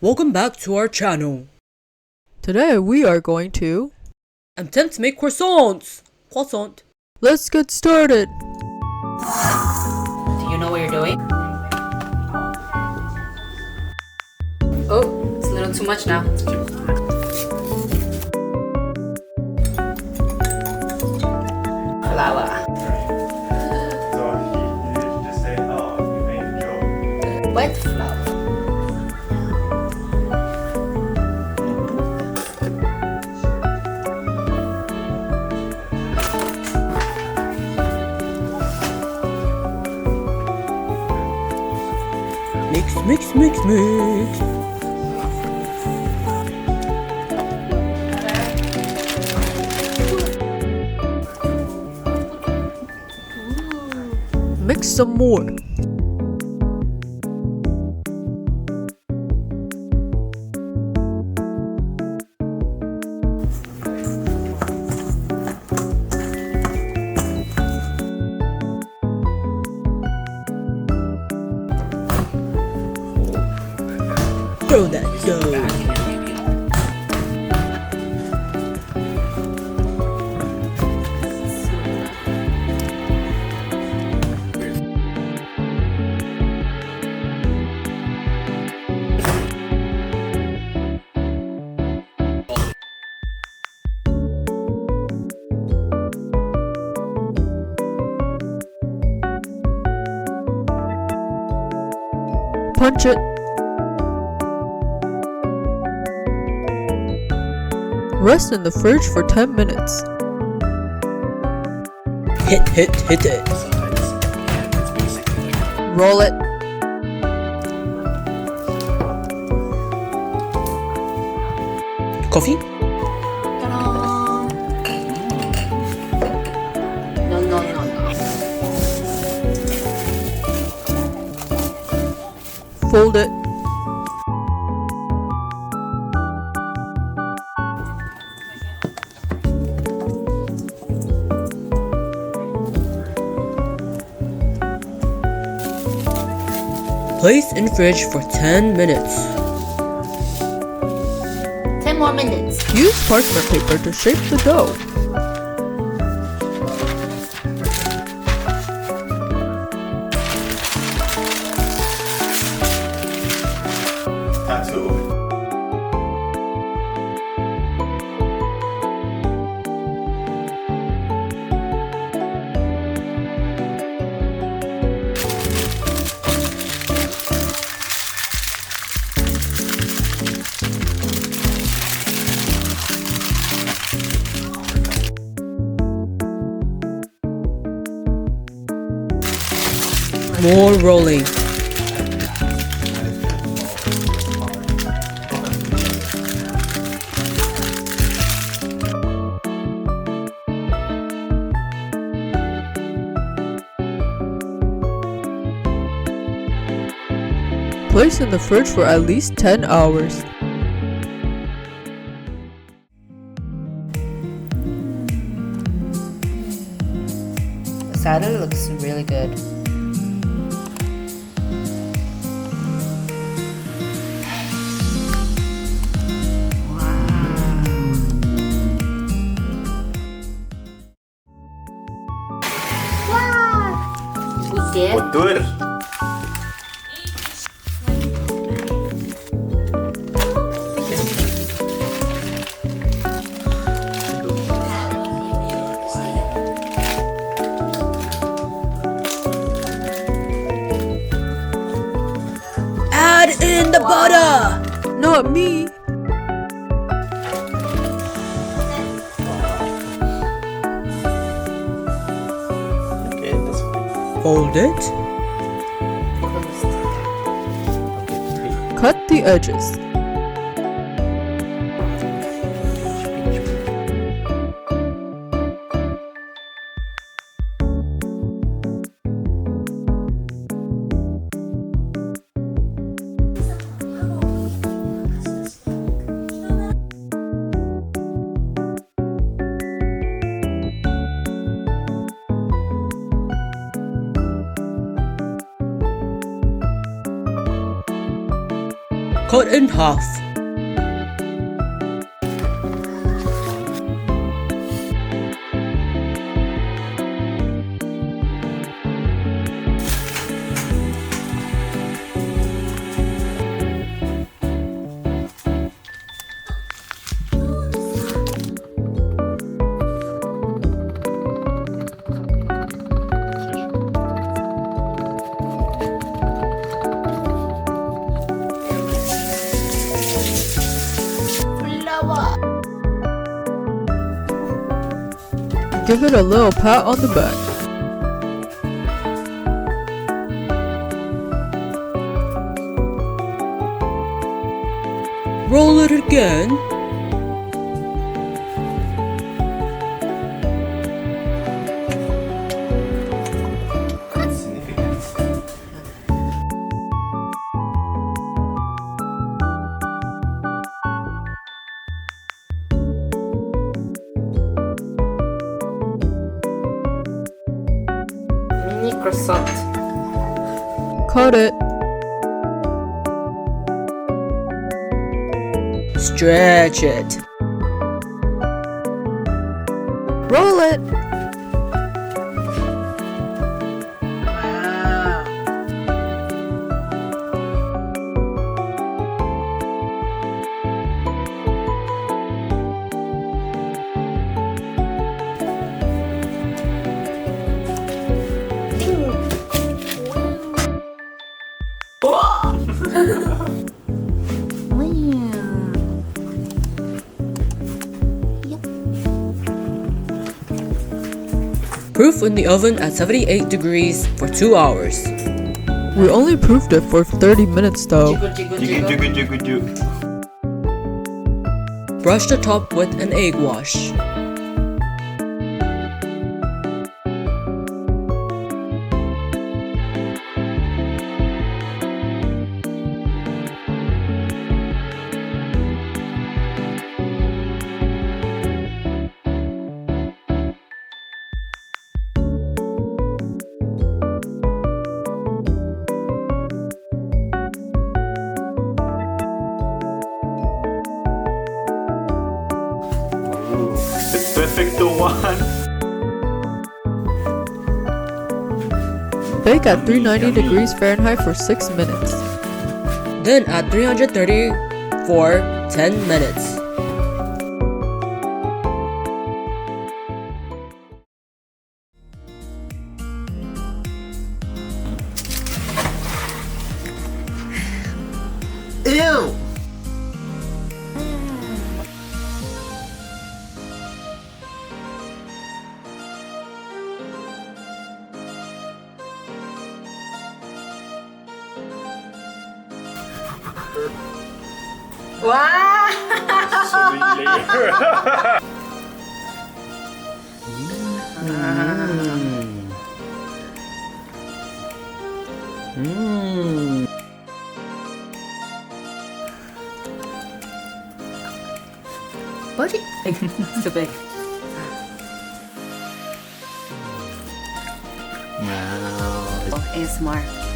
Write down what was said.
Welcome back to our channel. Today we are going to attempt to make croissants. Croissant. Let's get started. Do you know what you're doing? Oh, it's a little too much now. Flour. So you just say, oh, you made a joke. Wet flour. Mix. Mix some more. Throw that dough. Punch it. Rest in the fridge for 10 minutes. Hit it. Roll it. Coffee? Ta-da! No. Fold it. Place in fridge for 10 minutes. 10 more minutes. Use parchment paper to shape the dough. Tattoo. More rolling. Place in the fridge for at least 10 hours. The salad looks really good. Wow! We did. Otur. Add in the butter. Not me. Okay, that's fine. Fold it. Cut the edges. Cut in half. Give it a little pat on the back. Roll it again. Significance. Mini croissant. Cut it. Stretch it. Roll it. Proof in the oven at 78 degrees for 2 hours. We only proofed it for 30 minutes though. Jiggle, jiggle, Jiggle, jiggle. jiggle, jiggle. Brush the top with an egg wash. Ooh, the perfect one. Bake at 390 degrees Fahrenheit for 6 minutes. Then at 330 for 10 minutes. Ew! Wow! Sweet layer. Buddy. So big. Wow. ASMR.